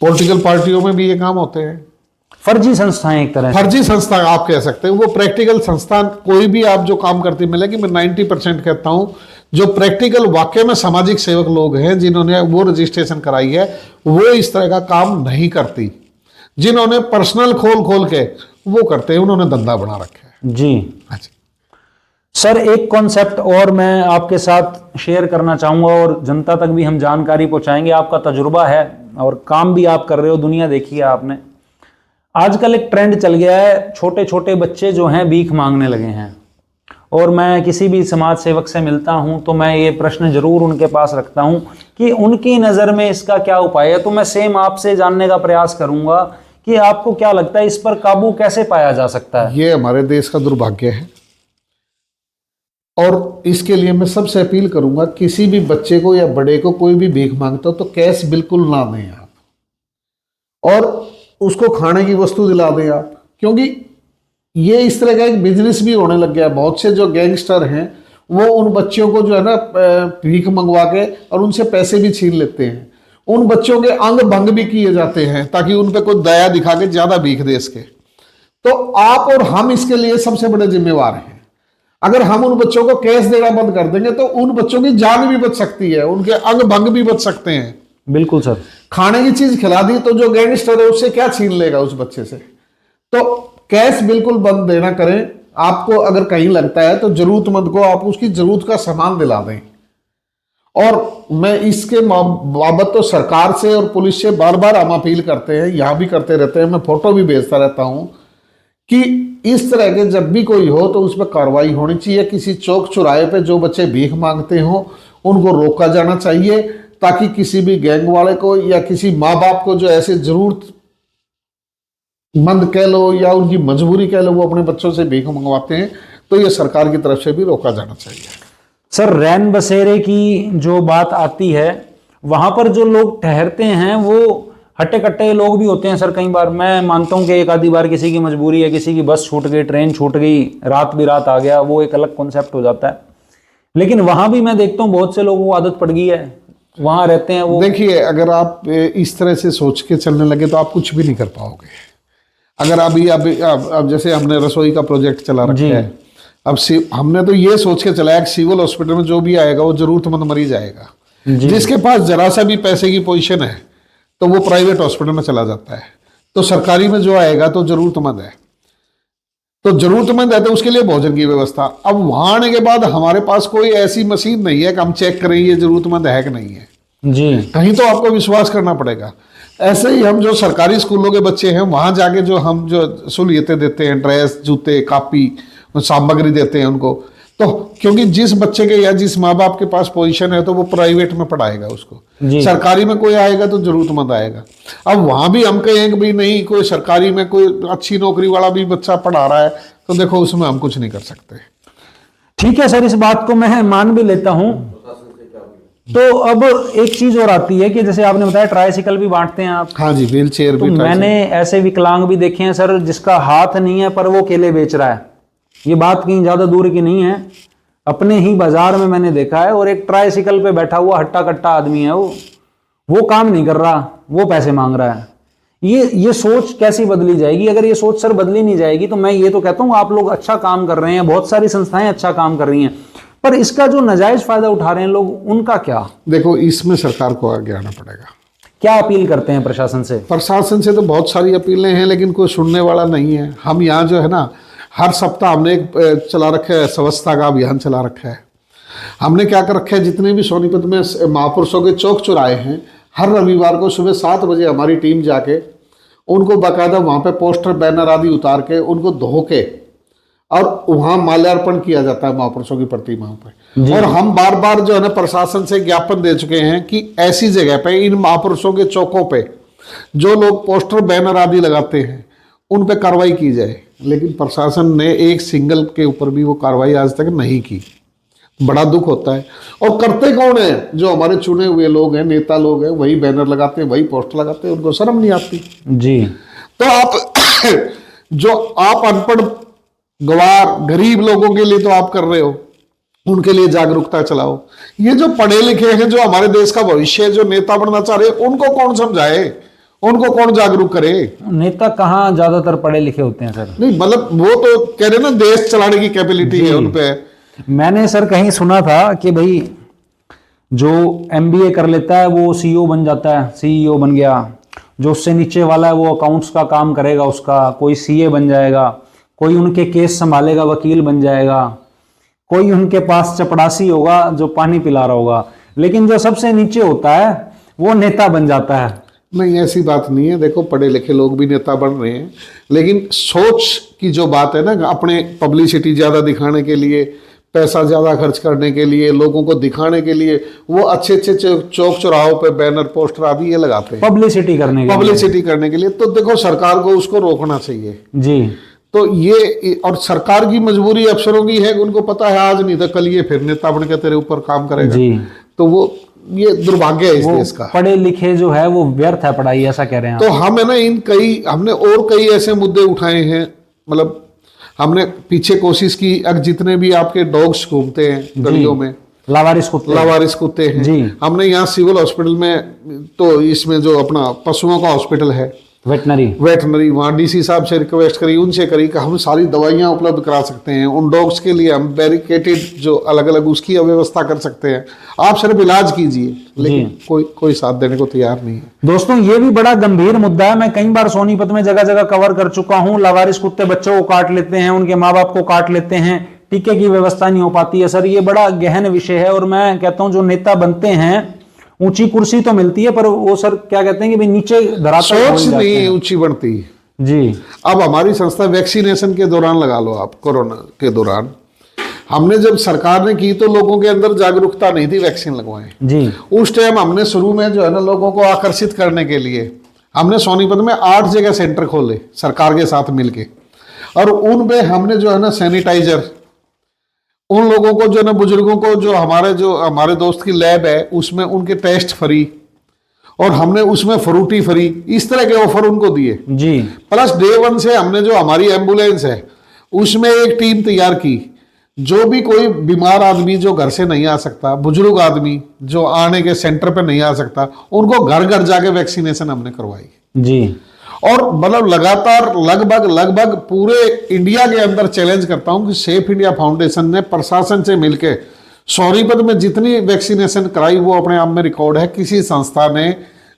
पॉलिटिकल पार्टियों में भी ये काम होते हैं। फर्जी संस्थाएं एक तरह से। फर्जी संस्था आप कह सकते हैं, वो प्रैक्टिकल संस्था कोई भी आप जो काम करती मिलेगी। मैं 90% कहता हूं जो प्रैक्टिकल वाकई में सामाजिक सेवक लोग हैं जिन्होंने वो रजिस्ट्रेशन कराई है, वो इस तरह का काम नहीं करती। जिन्होंने पर्सनल खोल खोल के वो करते हैं, उन्होंने धंधा बना रखा है। जी अच्छा, सर एक कॉन्सेप्ट और मैं आपके साथ शेयर करना चाहूँगा और जनता तक भी हम जानकारी पहुँचाएंगे। आपका तजुर्बा है और काम भी आप कर रहे हो, दुनिया देखी है आपने। आजकल एक ट्रेंड चल गया है, छोटे छोटे बच्चे जो हैं भीख मांगने लगे हैं। और मैं किसी भी समाज सेवक से मिलता हूं तो मैं ये प्रश्न जरूर उनके पास रखता हूं कि उनकी नज़र में इसका क्या उपाय है। तो मैं सेम आपसे जानने का प्रयास करूंगा कि आपको क्या लगता है इस पर काबू कैसे पाया जा सकता है। ये हमारे देश का दुर्भाग्य है और इसके लिए मैं सबसे अपील करूंगा, किसी भी बच्चे को या बड़े को कोई भी भीख मांगता हो तो कैश बिल्कुल ना दें आप, और उसको खाने की वस्तु दिला दें आप। क्योंकि ये इस तरह का एक बिजनेस भी होने लग गया है। बहुत से जो गैंगस्टर हैं वो उन बच्चों को जो है ना भीख मंगवा के और उनसे पैसे भी छीन लेते हैं। उन बच्चों के अंग भंग भी किए जाते हैं ताकि उन पे कोई दया दिखा के ज्यादा भीख दे सके। तो आप और हम इसके लिए सबसे बड़े जिम्मेवार हैं। अगर हम उन बच्चों को कैश देना बंद कर देंगे तो उन बच्चों की जान भी बच सकती है, उनके अंग भंग भी बच सकते हैं। बिल्कुल सर। खाने की चीज खिला दी तो जो गैंगस्टर है उससे क्या छीन लेगा उस बच्चे से। तो कैश बिल्कुल बंद देना करें। आपको अगर कहीं लगता है तो जरूरतमंद को आप उसकी जरूरत का सामान दिला दें। और मैं इसके बाबत तो सरकार से और पुलिस से बार बार हम अपील करते हैं, यहां भी करते रहते हैं, मैं फोटो भी भेजता रहता हूं कि इस तरह के जब भी कोई हो तो उस पर कार्रवाई होनी चाहिए। किसी चौक चौराहे पे जो बच्चे भीख मांगते हो उनको रोका जाना चाहिए, ताकि किसी भी गैंग वाले को या किसी माँ बाप को जो ऐसे जरूरत मंद कह लो या उनकी मजबूरी कह लो वो अपने बच्चों से भीख मंगवाते हैं, तो ये सरकार की तरफ से भी रोका जाना चाहिए। सर रैन बसेरे की जो बात आती है, वहां पर जो लोग ठहरते हैं वो हट्टे कट्टे लोग भी होते हैं सर। कई बार मैं मानता हूं कि एक आधी बार किसी की मजबूरी है, किसी की बस छूट गई, ट्रेन छूट गई, रात भी रात आ गया, वो एक अलग कॉन्सेप्ट हो जाता है। लेकिन वहां भी मैं देखता हूँ बहुत से लोगों को आदत पड़ गई है, वहां रहते हैं वो। देखिए, अगर आप इस तरह से सोच के चलने लगे तो आप कुछ भी नहीं कर पाओगे। अगर अब जैसे हमने रसोई का प्रोजेक्ट चला रखा है, अब हमने तो ये सोच के चलाया कि सिविल हॉस्पिटल में जो भी आएगा वो जरूरतमंद मरीज आएगा। जिसके पास जरा सा भी पैसे की पोजीशन है तो वो प्राइवेट हॉस्पिटल में चला जाता है। तो सरकारी में जो आएगा तो जरूरतमंद है, तो उसके लिए भोजन की व्यवस्था। अब वहां आने के बाद हमारे पास कोई ऐसी मशीन नहीं है कि हम चेक करें ये जरूरतमंद है कि नहीं है जी। कहीं तो आपको विश्वास करना पड़ेगा। ऐसे ही हम जो सरकारी स्कूलों के बच्चे हैं वहां जाके जो हम जो सहूलियतें देते हैं, ड्रेस, जूते, कापी, सामग्री देते हैं उनको, तो क्योंकि जिस बच्चे के या जिस माँ बाप के पास पोजीशन है तो वो प्राइवेट में पढ़ाएगा उसको। सरकारी में कोई आएगा तो जरूरतमंद आएगा। अब वहां भी हम कहें कि भाई नहीं, कोई सरकारी में कोई अच्छी नौकरी वाला भी बच्चा पढ़ा रहा है तो देखो उसमें हम कुछ नहीं कर सकते। ठीक है सर, इस बात को मैं मान भी लेता हूं। तो अब एक चीज और आती है कि जैसे आपने बताया ट्राइसिकल भी बांटते हैं आप। हाँ जी, व्हील चेयर तो भी। मैंने ऐसे विकलांग भी देखे हैं सर जिसका हाथ नहीं है पर वो केले बेच रहा है। ये बात कहीं ज्यादा दूर की नहीं है, अपने ही बाजार में मैंने देखा है। और एक ट्राइसिकल पे बैठा हुआ हट्टा कट्टा आदमी है, वो काम नहीं कर रहा, वो पैसे मांग रहा है। ये सोच कैसी बदली जाएगी? अगर ये सोच सर बदली नहीं जाएगी तो मैं ये तो कहता हूँ आप लोग अच्छा काम कर रहे हैं, बहुत सारी संस्थाएं अच्छा काम कर रही हैं, पर इसका जो नाजायज फायदा उठा रहे हैं लोग, उनका क्या? देखो, इसमें सरकार को आगे आना पड़ेगा। क्या अपील करते हैं प्रशासन से? प्रशासन से तो बहुत सारी अपीलें हैं लेकिन कोई सुनने वाला नहीं है। हम यहाँ जो है ना, हर सप्ताह हमने एक चला रखा है, स्वच्छता का अभियान चला रखा है। हमने क्या कर रखा है, जितने भी सोनीपत में महापुरुषों के चौक चौराहे हैं, हर रविवार को सुबह 7 बजे हमारी टीम जाके उनको बाकायदा वहाँ पे पोस्टर बैनर आदि उतार के उनको धो के और वहाँ माल्यार्पण किया जाता है महापुरुषों की प्रतिमाओं पे। और हम बार बार जो है ना प्रशासन से ज्ञापन दे चुके हैं कि ऐसी जगह पे, इन महापुरुषों के चौकों पे जो लोग पोस्टर बैनर आदि लगाते हैं उन पे कार्रवाई की जाए। लेकिन प्रशासन ने एक सिंगल के ऊपर भी वो कार्रवाई आज तक नहीं की। बड़ा दुख होता है। और करते कौन है? जो हमारे चुने हुए लोग हैं, नेता लोग हैं, वही बैनर लगाते हैं, वही पोस्टर लगाते हैं, उनको शर्म नहीं आती। जी। तो आप जो आप अनपढ़ गवार गरीब लोगों के लिए तो आप कर रहे हो, उनके लिए जागरूकता चलाओ। ये जो पढ़े लिखे हैं, जो हमारे देश का भविष्य, जो नेता बनना चाह रहे हैं, उनको कौन समझाए, उनको कौन जागरूक करे? नेता कहाँ ज्यादातर पढ़े लिखे होते हैं सर? नहीं मतलब वो तो कह रहे ना, देश चलाने की कैपेबिलिटी है उन पे। मैंने सर कहीं सुना था कि भाई जो एमबीए कर लेता है वो सीईओ बन जाता है, सीईओ बन गया। जो उससे नीचे वाला है वो अकाउंट्स का काम करेगा, उसका कोई सीए बन जाएगा, कोई उनके केस संभालेगा, वकील बन जाएगा, कोई उनके पास चपड़ासी होगा जो पानी पिला रहा होगा, लेकिन जो सबसे नीचे होता है वो नेता बन जाता है। नहीं, ऐसी बात नहीं है। देखो, पढ़े लिखे लोग भी नेता बन रहे हैं, लेकिन सोच की जो बात है ना, अपने पब्लिसिटी ज्यादा दिखाने के लिए, पैसा ज्यादा खर्च करने के लिए, लोगों को दिखाने के लिए वो अच्छे अच्छे चौक चौराहों पे बैनर पोस्टर आदि ये लगाते हैं, पब्लिसिटी करने के लिए। तो देखो, सरकार को उसको रोकना चाहिए जी। तो ये, और सरकार की मजबूरी अफसरों की है कि उनको पता है आज नहीं तो कल ये फिर नेता बन के तेरे ऊपर काम करेगा जी। तो वो ये दुर्भाग्य है इस देश का। पढ़े लिखे जो है वो व्यर्थ है पढ़ाई, ऐसा कह रहे हैं तो हम है ना, हमने और कई ऐसे मुद्दे उठाए हैं। मतलब हमने पीछे कोशिश की, अब जितने भी आपके डॉग्स घूमते हैं गलियों में, लावारिस कुत्ते हैं जी। हमने यहाँ सिविल हॉस्पिटल में, तो इसमें जो अपना पशुओं का हॉस्पिटल है, वेटनरी, वहाँ डीसी साहब से रिक्वेस्ट करी, उनसे करी कि हम सारी दवाइयाँ उपलब्ध करा सकते हैं। उन डॉग्स के लिए हम बैरिकेटेड जो अलग अलग उसकी व्यवस्था कर सकते हैं, आप सिर्फ इलाज कीजिए। लेकिन कोई साथ देने को तैयार नहीं है। दोस्तों, ये भी बड़ा गंभीर मुद्दा है। मैं कई बार सोनीपत में जगह जगह कवर कर चुका हूँ। लावारिस कुत्ते बच्चों को काट लेते हैं, उनके माँ बाप को काट लेते हैं, टीके की व्यवस्था नहीं हो पाती है। सर, ये बड़ा गहन विषय है और मैं कहता हूँ जो नेता बनते हैं, ऊंची कुर्सी तो मिलती है पर वो सर क्या कहते हैं कि भाई नीचे सोच नहीं ऊंची बढ़ती जी। अब हमारी संस्था वैक्सीनेशन के दौरान लगा लो आप, कोरोना के दौरान हमने जब सरकार ने की तो लोगों के अंदर जागरूकता नहीं थी वैक्सीन लगवाएं जी। उस टाइम हमने शुरू में जो है ना, लोगों को आकर्षित करने के लिए हमने सोनीपत में 8 जगह सेंटर खोले सरकार के साथ मिलके, और उनमें हमने जो है ना सैनिटाइजर, उन लोगों को जो ना, बुजुर्गों को, जो हमारे दोस्त की लैब है उसमें उनके टेस्ट फ्री, और हमने उसमें फ्रूटी फ्री, इस तरह के ऑफर उनको दिए जी। प्लस डे 1 से हमने जो हमारी एम्बुलेंस है उसमें एक टीम तैयार की, जो भी कोई बीमार आदमी जो घर से नहीं आ सकता, बुजुर्ग आदमी जो आने के सेंटर पे नहीं आ सकता, उनको घर घर जाके वैक्सीनेशन हमने करवाई जी। और मतलब लगातार लगभग पूरे इंडिया के अंदर चैलेंज करता हूं कि सेफ इंडिया फाउंडेशन ने प्रशासन से मिलकर सोनीपत में जितनी वैक्सीनेशन कराई वो अपने आप में रिकॉर्ड है। किसी संस्था ने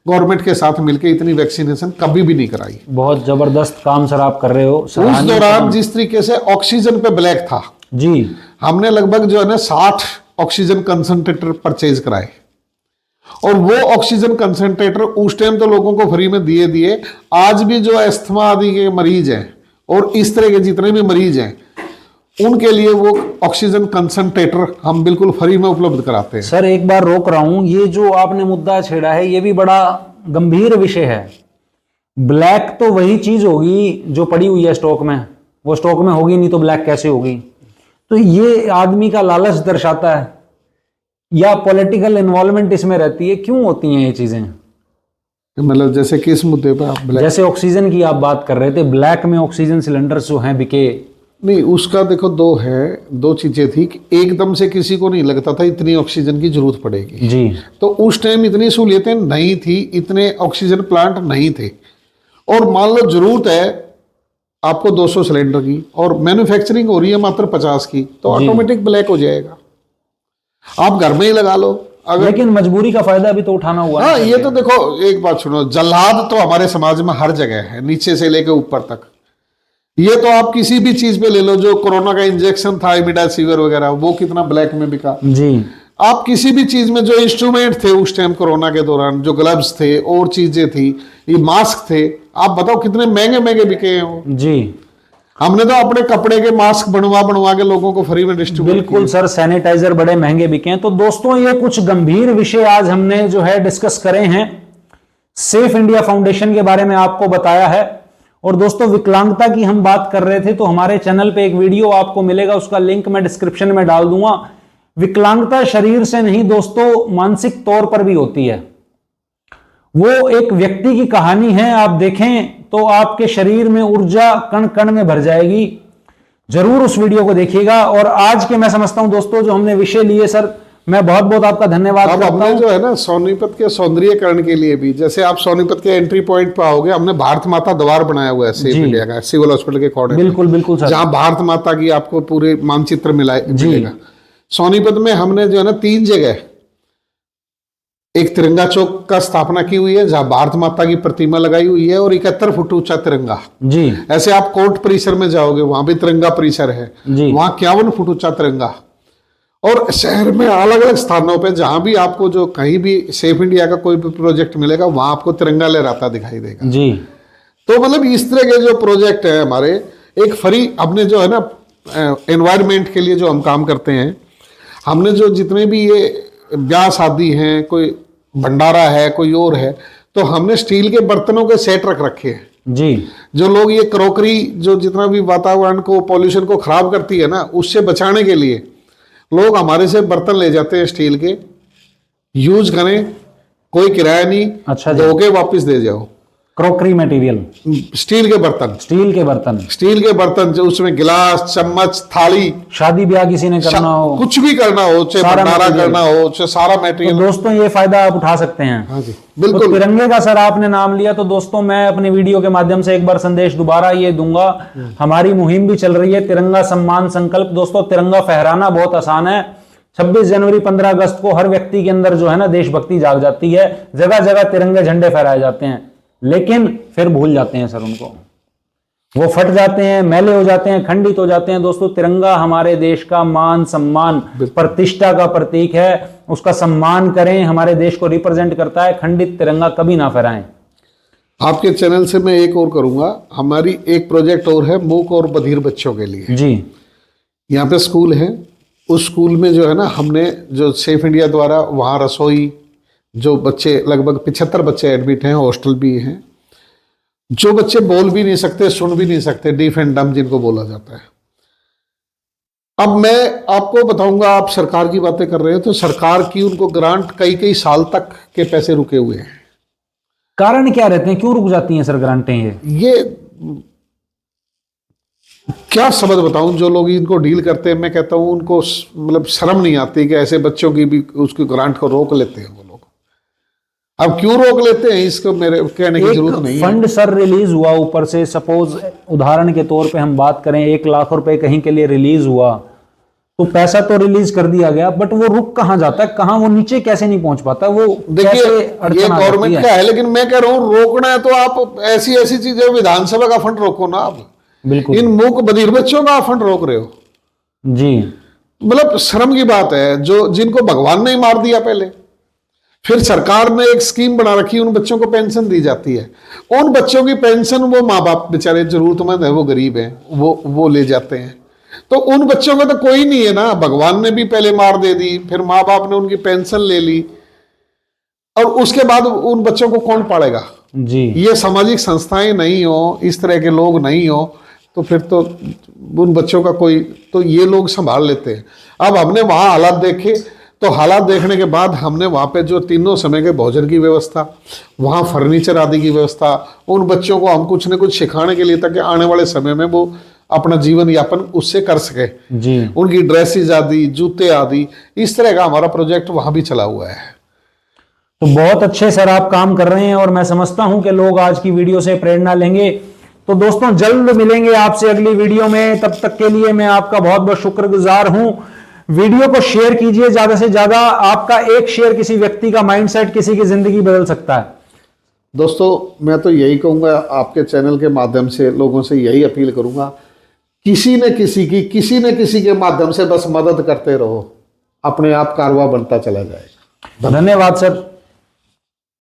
गवर्नमेंट के साथ मिलकर इतनी वैक्सीनेशन कभी भी नहीं कराई। बहुत जबरदस्त काम सर आप कर रहे हो। उस दौरान जिस तरीके से ऑक्सीजन पे ब्लैक था जी, हमने लगभग जो है ना 60 ऑक्सीजन कंसंट्रेटर परचेज कराए, और वो ऑक्सीजन कंसंट्रेटर उस टाइम तो लोगों को फ्री में दिए। आज भी जो अस्थमा आदि के मरीज हैं और इस तरह के जितने भी मरीज हैं उनके लिए वो ऑक्सीजन कंसंट्रेटर हम बिल्कुल फ्री में उपलब्ध कराते हैं। सर, एक बार रोक रहा हूं, ये जो आपने मुद्दा छेड़ा है ये भी बड़ा गंभीर विषय है। ब्लैक तो वही चीज होगी जो पड़ी हुई है स्टॉक में, वो स्टॉक में होगी नहीं तो ब्लैक कैसे होगी? तो ये आदमी का लालच दर्शाता है या पॉलिटिकल इन्वॉल्वमेंट इसमें रहती है? क्यों होती हैं ये चीजें? मतलब जैसे किस मुद्दे पे आप ब्लैक? जैसे ऑक्सीजन की आप बात कर रहे थे, ब्लैक में ऑक्सीजन सिलेंडर जो हैं बिके। नहीं, उसका देखो दो चीजें थी कि एकदम से किसी को नहीं लगता था इतनी ऑक्सीजन की जरूरत पड़ेगी जी। तो उस टाइम इतनी सहूलियतें नहीं थी, इतने ऑक्सीजन प्लांट नहीं थे, और मान लो जरूरत है आपको 200 सिलेंडर की और मैन्युफैक्चरिंग हो रही है मात्र 50 की, तो ऑटोमेटिक ब्लैक हो जाएगा। आप घर में ही लगा लो। लेकिन मजबूरी का फायदा भी तो उठाना हुआ। हाँ, ये तो देखो एक बात सुनो, जल्लाद तो हमारे समाज में हर जगह है, नीचे से लेकर ऊपर तक। ये तो आप किसी भी चीज पे ले लो, जो कोरोना का इंजेक्शन था इमिडासिविर वगैरह, वो कितना ब्लैक में बिका जी। आप किसी भी चीज में जो इंस्ट्रूमेंट थे उस टाइम कोरोना के दौरान, जो ग्लव्स थे और चीजें थी, ये मास्क थे, आप बताओ कितने महंगे महंगे बिके हैं वो जी। हमने तो अपने कपड़े के मास्क बनवा के लोगों को फ्री में डिस्ट्रीब्यूट। बिल्कुल सर, सैनिटाइजर बड़े महंगे बिके हैं। तो दोस्तों, ये कुछ गंभीर विषय आज हमने जो है डिस्कस करे हैं, सेफ इंडिया फाउंडेशन के बारे में आपको बताया है। और दोस्तों, विकलांगता की हम बात कर रहे थे तो हमारे चैनल पे एक वीडियो आपको मिलेगा, उसका लिंक मैं डिस्क्रिप्शन में डाल दूंगा। विकलांगता शरीर से नहीं दोस्तों, मानसिक तौर पर भी होती है। वो एक व्यक्ति की कहानी है, आप देखें तो आपके शरीर में ऊर्जा कण कण में भर जाएगी। जरूर उस वीडियो को देखिएगा। और आज के मैं समझता हूं दोस्तों जो हमने विषय लिए सर, मैं बहुत बहुत आपका धन्यवाद अब करता हमने हूं। जो है ना सोनीपत के सौंदर्यीकरण के लिए भी, जैसे आप सोनीपत के एंट्री पॉइंट पे आओगे, हमने भारत माता द्वार बनाया हुआ है सेफ जी। इंडिया का, सिविल हॉस्पिटल के कॉर्नर बिल्कुल बिल्कुल सर। जहां भारत माता की आपको पूरे मानचित्र मिलेगा। सोनीपत में हमने जो है ना 3 जगह एक तिरंगा चौक का स्थापना की हुई है जहां भारत माता की प्रतिमा लगाई हुई है और 71 फुट ऊंचा तिरंगा। जी ऐसे आप कोर्ट परिसर में जाओगे, वहां भी तिरंगा परिसर है, जी। वहां 51 फुट ऊंचा तिरंगा। और शहर में अलग अलग स्थानों पे जहां भी आपको जो कहीं भी सेफ इंडिया का कोई भी प्रोजेक्ट मिलेगा, वहां आपको तिरंगा लहराता दिखाई देगा। जी। तो मतलब इस तरह के जो प्रोजेक्ट है हमारे, एक फ्री हमने जो है ना एनवायरनमेंट के लिए जो हम काम करते हैं, हमने जो जितने भी ये ब्याह शादी हैं, कोई भंडारा है, कोई और है, तो हमने स्टील के बर्तनों के सेट रख रखे हैं। जी। जो लोग ये क्रॉकरी जो जितना भी वातावरण को, पॉल्यूशन को खराब करती है ना, उससे बचाने के लिए लोग हमारे से बर्तन ले जाते हैं स्टील के, यूज करें, कोई किराया नहीं, अच्छा जी। धो के वापस दे जाओ। क्रॉकरी मटेरियल, स्टील के बर्तन, स्टील के बर्तन, स्टील के बर्तन जो उसमें गिलास, चम्मच, थाली, शादी ब्याह किसी ने करना हो, कुछ भी करना हो, चाहे सारा भंडारा material। करना हो, चाहे सारा तो मटेरियल। दोस्तों ये फायदा आप उठा सकते हैं। हाँ जी, तो बिल्कुल। तिरंगे का सर आपने नाम लिया, तो दोस्तों मैं अपनी वीडियो के माध्यम से एक बार संदेश दोबारा ये दूंगा, हमारी मुहिम भी चल रही है तिरंगा सम्मान संकल्प। दोस्तों तिरंगा फहराना बहुत आसान है। 26 जनवरी 15 अगस्त को हर व्यक्ति के अंदर जो है ना देशभक्ति जाग जाती है, जगह जगह तिरंगे झंडे फहराए जाते हैं, लेकिन फिर भूल जाते हैं सर उनको, वो फट जाते हैं, मैले हो जाते हैं, खंडित हो जाते हैं। दोस्तों तिरंगा हमारे देश का मान सम्मान प्रतिष्ठा का प्रतीक है, उसका सम्मान करें, हमारे देश को रिप्रेजेंट करता है। खंडित तिरंगा कभी ना फहराएं। आपके चैनल से मैं एक और करूंगा, हमारी एक प्रोजेक्ट और है मूक और बधिर बच्चों के लिए। जी। यहाँ पे स्कूल है, उस स्कूल में जो है ना हमने जो सेफ इंडिया द्वारा वहाँ रसोई, जो बच्चे लगभग 75 बच्चे एडमिट हैं, हॉस्टल भी हैं, जो बच्चे बोल भी नहीं सकते, सुन भी नहीं सकते, डीफ एंड डम जिनको बोला जाता है। अब मैं आपको बताऊंगा, आप सरकार की बातें कर रहे हो, तो सरकार की उनको ग्रांट कई कई साल तक के पैसे रुके हुए हैं। कारण क्या रहते हैं, क्यों रुक जाती हैं सर ग्रांटें? ये क्या समझ बताऊं, जो लोग इनको डील करते हैं, मैं कहता हूं उनको मतलब शर्म नहीं आती कि ऐसे बच्चों की भी उसकी ग्रांट को रोक लेते हैं वो लोग। अब क्यों रोक लेते हैं इसको मेरे कहने की जरूरत नहीं है। फंड सर रिलीज हुआ ऊपर से, सपोज उदाहरण के तौर पे हम बात करें, 1 लाख रुपए कहीं के लिए रिलीज हुआ, तो पैसा तो रिलीज कर दिया गया, बट वो रुक कहाँ जाता है, कहाँ वो नीचे कैसे नहीं पहुंच पाता? वो देखिए ये गवर्नमेंट का है, लेकिन मैं कह रहा हूँ रोकना है तो आप ऐसी ऐसी चीजें, विधानसभा का फंड रोको ना आप। बिल्कुल। इन मूक बधिर बच्चों का फंड रोक रहे हो जी। मतलब शर्म की बात है। जो जिनको भगवान ने ही मार दिया पहले, फिर सरकार ने एक स्कीम बना रखी, उन बच्चों को पेंशन दी जाती है। उन बच्चों की पेंशन वो माँ बाप बेचारे जरूरतमंद है, वो गरीब हैं, वो ले जाते हैं। तो उन बच्चों का तो कोई नहीं है ना, भगवान ने भी पहले मार दे दी, फिर माँ बाप ने उनकी पेंशन ले ली, और उसके बाद उन बच्चों को कौन पालेगा? जी। ये सामाजिक संस्थाएं नहीं हो, इस तरह के लोग नहीं हो, तो फिर तो उन बच्चों का कोई, तो ये लोग संभाल लेते हैं। अब हमने वहाँ हालात देखे, तो हालात देखने के बाद हमने वहाँ पे जो तीनों समय के भोजन की व्यवस्था, वहाँ फर्नीचर आदि की व्यवस्था, उन बच्चों को हम कुछ न कुछ सिखाने के लिए, ताकि आने वाले समय में वो अपना जीवन यापन उससे कर सके। जी। उनकी ड्रेसेज आदि, जूते आदि, इस तरह का हमारा प्रोजेक्ट वहाँ भी चला हुआ है। तो बहुत अच्छे सर आप काम कर रहे हैं, और मैं समझता हूं कि लोग आज की वीडियो से प्रेरणा लेंगे। तो दोस्तों जल्द मिलेंगे आपसे अगली वीडियो में, तब तक के लिए मैं आपका बहुत बहुत शुक्रगुजार हूं। वीडियो को शेयर कीजिए ज्यादा से ज्यादा, आपका एक शेयर किसी व्यक्ति का माइंडसेट, किसी की जिंदगी बदल सकता है। दोस्तों मैं तो यही कहूँगा, आपके चैनल के माध्यम से लोगों से यही अपील करूँगा, किसी न किसी के माध्यम से बस मदद करते रहो, अपने आप कारवा बनता चला जाएगा। धन्यवाद सर।